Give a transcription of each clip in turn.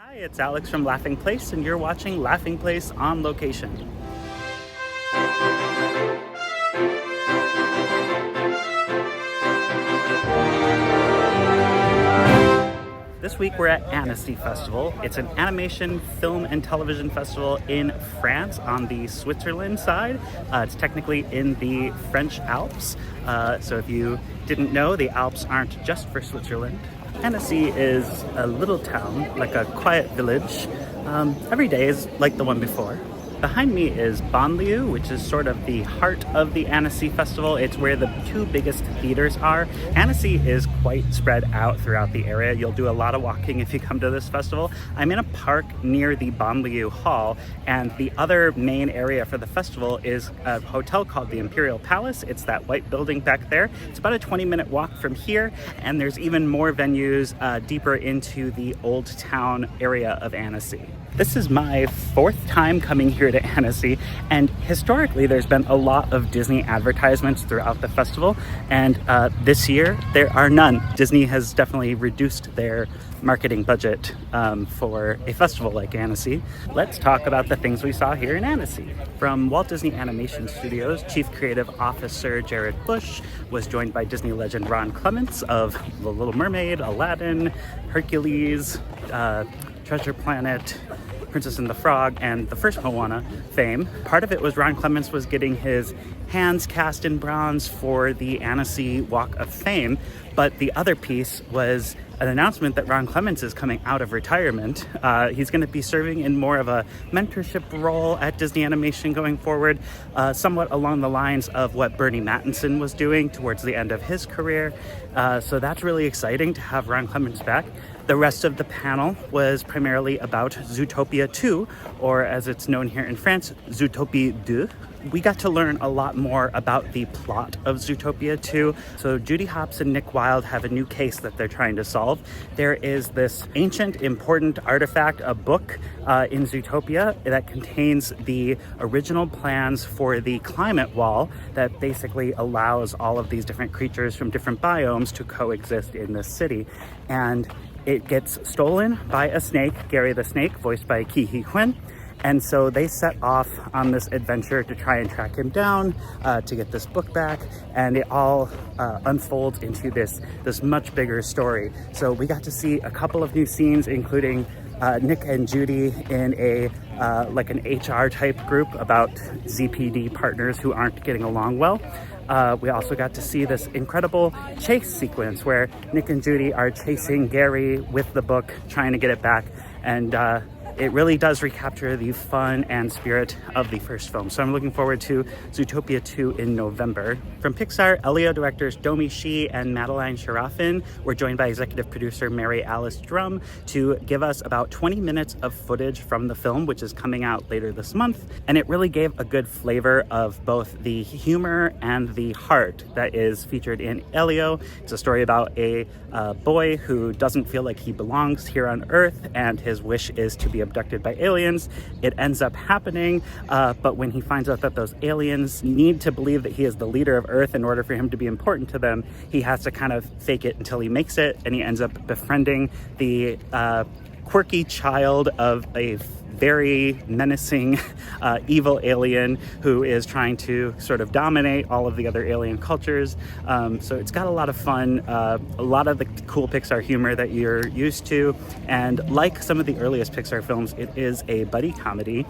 Hi, it's Alex from Laughing Place, and you're watching Laughing Place on Location. This week we're at Annecy Festival. It's an animation, film, and television festival in France on the Switzerland side. It's technically in the French Alps. So if you didn't know, the Alps aren't just for Switzerland. Annecy is a little town, like a quiet village. Every day is like the one before. Behind me is Banlieue, which is sort of the heart of the Annecy Festival. It's where the two biggest theaters are. Annecy is quite spread out throughout the area. You'll do a lot of walking if you come to this festival. I'm in a park near the Banlieue Hall, and the other main area for the festival is a hotel called the Imperial Palace. It's that white building back there. It's about a 20-minute walk from here, and there's even more venues deeper into the old town area of Annecy. This is my fourth time coming here to Annecy, and historically there's been a lot of Disney advertisements throughout the festival, and this year there are none. Disney has definitely reduced their marketing budget for a festival like Annecy. Let's talk about the things we saw here in Annecy. From Walt Disney Animation Studios, Chief Creative Officer Jared Bush was joined by Disney legend Ron Clements of The Little Mermaid, Aladdin, Hercules, Treasure Planet, Princess and the Frog, and the first Moana fame. Part of it was Ron Clements was getting his hands cast in bronze for the Annecy Walk of Fame, but the other piece was an announcement that Ron Clements is coming out of retirement. He's going to be serving in more of a mentorship role at Disney Animation going forward, somewhat along the lines of what Bernie Mattinson was doing towards the end of his career. So that's really exciting to have Ron Clements back. The rest of the panel was primarily about Zootopia 2, or as it's known here in France, Zootopia II. We got to learn a lot more about the plot of Zootopia 2. So Judy Hopps and Nick Wilde have a new case that they're trying to solve. There is this ancient, important artifact, a book in Zootopia that contains the original plans for the climate wall that basically allows all of these different creatures from different biomes to coexist in this city. And it gets stolen by a snake, Gary the Snake, voiced by Ki Hee Huynh. And so they set off on this adventure to try and track him down, to get this book back, and it all unfolds into this much bigger story. So we got to see a couple of new scenes, including Nick and Judy in a like an HR type group about ZPD partners who aren't getting along well. We also got to see this incredible chase sequence where Nick and Judy are chasing Gary with the book, trying to get it back, and it really does recapture the fun and spirit of the first film. So I'm looking forward to Zootopia 2 in November. From Pixar, Elio directors Domi Shi and Madeline Sharafin were joined by executive producer Mary Alice Drum to give us about 20 minutes of footage from the film, which is coming out later this month. And it really gave a good flavor of both the humor and the heart that is featured in Elio. It's a story about a boy who doesn't feel like he belongs here on Earth, and his wish is to be abducted by aliens. It ends up happening, but when he finds out that those aliens need to believe that he is the leader of Earth in order for him to be important to them, he has to kind of fake it until he makes it, and he ends up befriending the quirky child of a very menacing evil alien who is trying to sort of dominate all of the other alien cultures. So it's got a lot of fun, a lot of the cool Pixar humor that you're used to, and like some of the earliest Pixar films, it is a buddy comedy.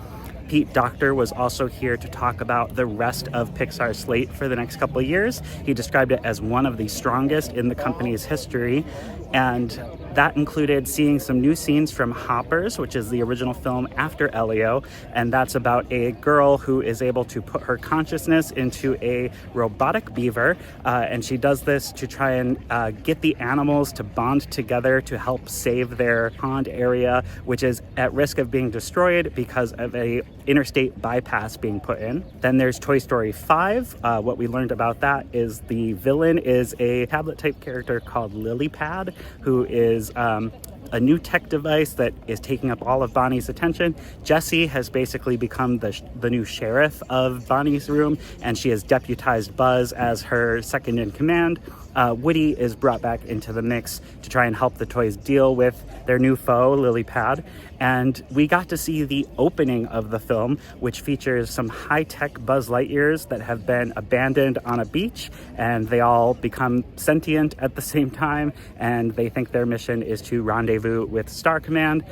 Pete Docter was also here to talk about the rest of Pixar's slate for the next couple of years. He described it as one of the strongest in the company's history, and that included seeing some new scenes from Hoppers, which is the original film after Elio, and that's about a girl who is able to put her consciousness into a robotic beaver, and she does this to try and get the animals to bond together to help save their pond area, which is at risk of being destroyed because of a interstate bypass being put in. Then there's Toy Story 5. What we learned about that is the villain is a tablet-type character called Lilypad, who is a new tech device that is taking up all of Bonnie's attention. Jessie has basically become the new sheriff of Bonnie's room, and she has deputized Buzz as her second in command. Woody is brought back into the mix to try and help the toys deal with their new foe, Lily Pad. And we got to see the opening of the film, which features some high-tech Buzz Lightyears that have been abandoned on a beach, and they all become sentient at the same time, and they think their mission is to rendezvous with Star Command.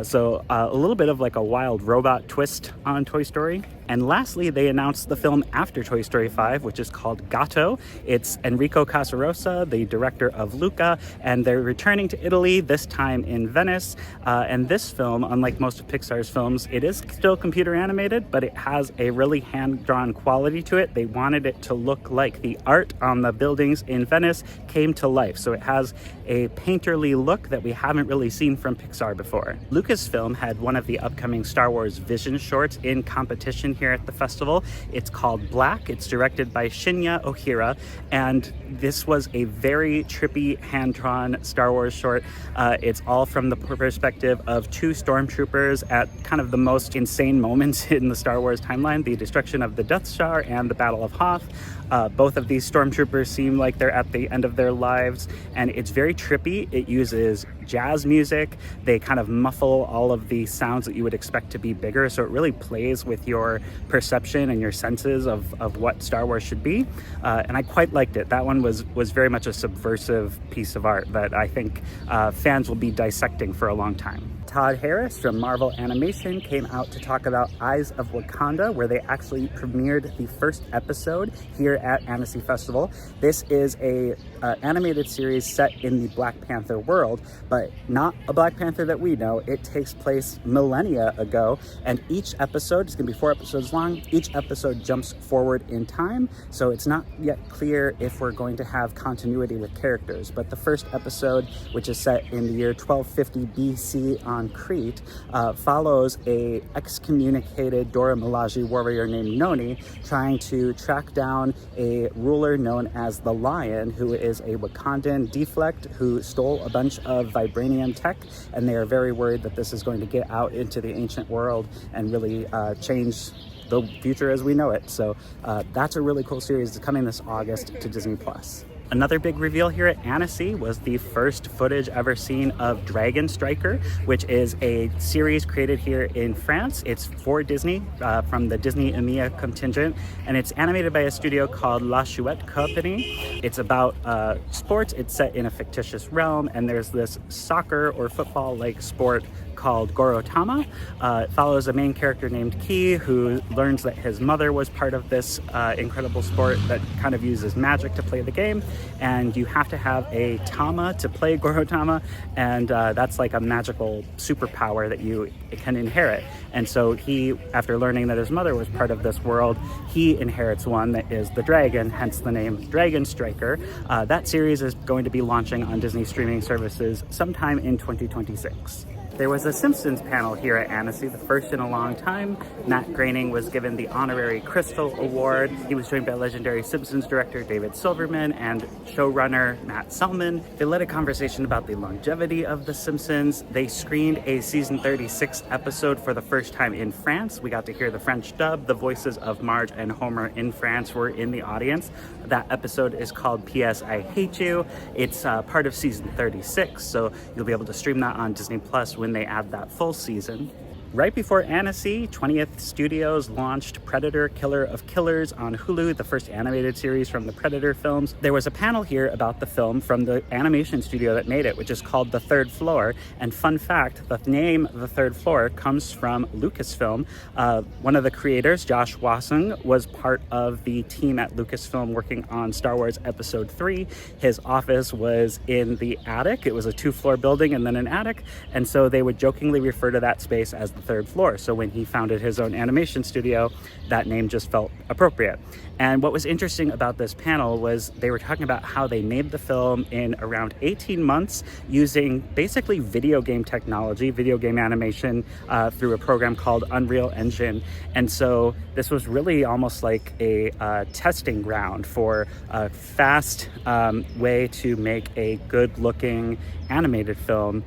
So a little bit of like a wild robot twist on Toy Story. And lastly, they announced the film after Toy Story 5, which is called Gatto. It's Enrico Casarosa, the director of Luca, and they're returning to Italy, this time in Venice. And this film, unlike most of Pixar's films, it is still computer animated, but it has a really hand-drawn quality to it. They wanted it to look like the art on the buildings in Venice came to life. So it has a painterly look that we haven't really seen from Pixar before. Lucasfilm had one of the upcoming Star Wars Vision shorts in competition here at the festival. It's called Black. It's directed by Shinya Ohira, and this was a very trippy hand-drawn Star Wars short. It's all from the perspective of two stormtroopers at kind of the most insane moments in the Star Wars timeline, the destruction of the Death Star and the Battle of Hoth. Both of these stormtroopers seem like they're at the end of their lives, and it's very trippy. It uses jazz music. They kind of muffle all of the sounds that you would expect to be bigger, so it really plays with your perception and your senses of what Star Wars should be. And I quite liked it. That one was very much a subversive piece of art that I think fans will be dissecting for a long time. Todd Harris from Marvel Animation came out to talk about Eyes of Wakanda, where they actually premiered the first episode here at Annecy Festival. This is a animated series set in the Black Panther world, but not a Black Panther that we know. It takes place millennia ago, and each episode is going to be 4 episodes long. Each episode jumps forward in time, so it's not yet clear if we're going to have continuity with characters. But the first episode, which is set in the year 1250 BC on Crete, follows a excommunicated Dora Milaje warrior named Noni trying to track down a ruler known as the Lion, who is a Wakandan deflect who stole a bunch of vibranium tech, and they are very worried that this is going to get out into the ancient world and really change the future as we know it. So that's a really cool series. It's coming this August to Disney+. Another big reveal here at Annecy was the first footage ever seen of Dragon Striker, which is a series created here in France. It's for Disney, from the Disney EMEA contingent, and it's animated by a studio called La Chouette Company. It's about sports. It's set in a fictitious realm, and there's this soccer or football-like sport called Gorotama. It follows a main character named Ki, who learns that his mother was part of this incredible sport that kind of uses magic to play the game, and you have to have a Tama to play Gorotama, and that's like a magical superpower that you can inherit. And so he, after learning that his mother was part of this world, he inherits one that is the dragon, hence the name Dragon Striker. That series is going to be launching on Disney streaming services sometime in 2026. There was a Simpsons panel here at Annecy, the first in a long time. Matt Groening was given the honorary Crystal Award. He was joined by legendary Simpsons director David Silverman and showrunner Matt Selman. They led a conversation about the longevity of The Simpsons. They screened a season 36 episode for the first time in France. We got to hear the French dub. The voices of Marge and Homer in France were in the audience. That episode is called P.S. I Hate You. It's part of season 36, so you'll be able to stream that on Disney Plus when they add that full season. Right before Annecy, 20th Studios launched Predator Killer of Killers on Hulu, the first animated series from the Predator films. There was a panel here about the film from the animation studio that made it, which is called The Third Floor. And fun fact, the name The Third Floor comes from Lucasfilm. One of the creators, Josh Wasson, was part of the team at Lucasfilm working on Star Wars Episode 3. His office was in the attic. It was a 2-floor building and then an attic. And so they would jokingly refer to that space as the third floor. So when he founded his own animation studio, that name just felt appropriate. And what was interesting about this panel was they were talking about how they made the film in around 18 months using basically video game technology, video game animation, through a program called Unreal Engine. And so this was really almost like a testing ground for a fast way to make a good looking animated film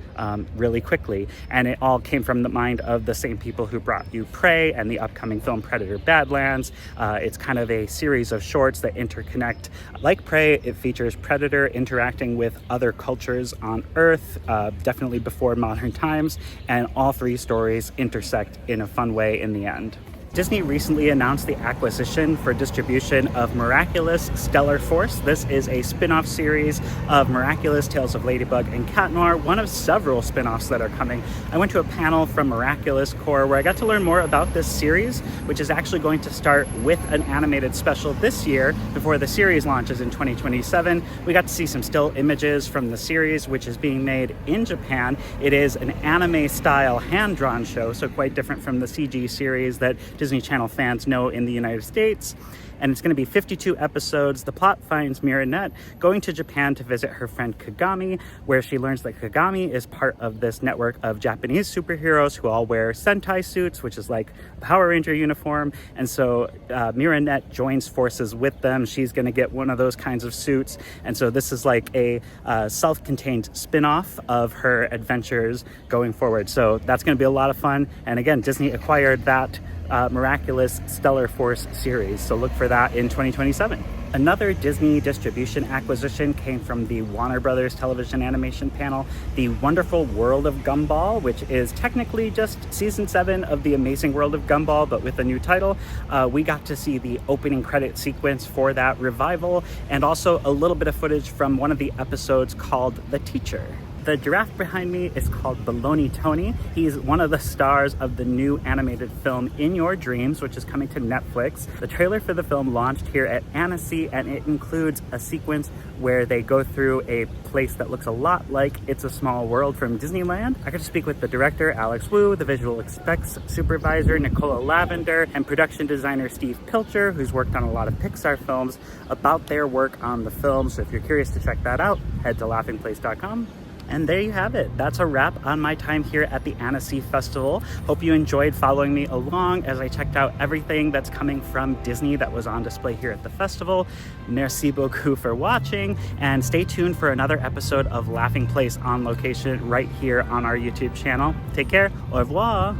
really quickly. And it all came from the mind of of the same people who brought you Prey and the upcoming film Predator Badlands. It's kind of a series of shorts that interconnect. Like Prey, it features Predator interacting with other cultures on Earth, definitely before modern times, and all three stories intersect in a fun way in the end. Disney recently announced the acquisition for distribution of Miraculous Stellar Force. This is a spin-off series of Miraculous, Tales of Ladybug, and Cat Noir, one of several spin-offs that are coming. I went to a panel from Miraculous Corps where I got to learn more about this series, which is actually going to start with an animated special this year before the series launches in 2027. We got to see some still images from the series, which is being made in Japan. It is an anime-style hand-drawn show, so quite different from the CG series that Disney Channel fans know in the United States. And it's going to be 52 episodes. The plot finds Miranette going to Japan to visit her friend Kagami, where she learns that Kagami is part of this network of Japanese superheroes who all wear Sentai suits, which is like a Power Ranger uniform. And so Miranette joins forces with them. She's going to get one of those kinds of suits. And so this is like a self-contained spin-off of her adventures going forward. So that's going to be a lot of fun. And again, Disney acquired that Miraculous Stellar Force series, so look for that in 2027. Another Disney distribution acquisition came from the Warner Brothers television animation panel, The Wonderful World of Gumball, which is technically just season 7 of The Amazing World of Gumball, but with a new title. We got to see the opening credit sequence for that revival, and also a little bit of footage from one of the episodes called The Teacher. The giraffe behind me is called Baloney Tony. He's one of the stars of the new animated film In Your Dreams, which is coming to Netflix. The trailer for the film launched here at Annecy, and it includes a sequence where they go through a place that looks a lot like It's a Small World from Disneyland. I got to speak with the director, Alex Wu, the visual effects supervisor, Nicola Lavender, and production designer Steve Pilcher, who's worked on a lot of Pixar films, about their work on the film. So if you're curious to check that out, head to laughingplace.com. And there you have it. That's a wrap on my time here at the Annecy Festival. Hope you enjoyed following me along as I checked out everything that's coming from Disney that was on display here at the festival. Merci beaucoup for watching, and stay tuned for another episode of Laughing Place on location right here on our YouTube channel. Take care. Au revoir.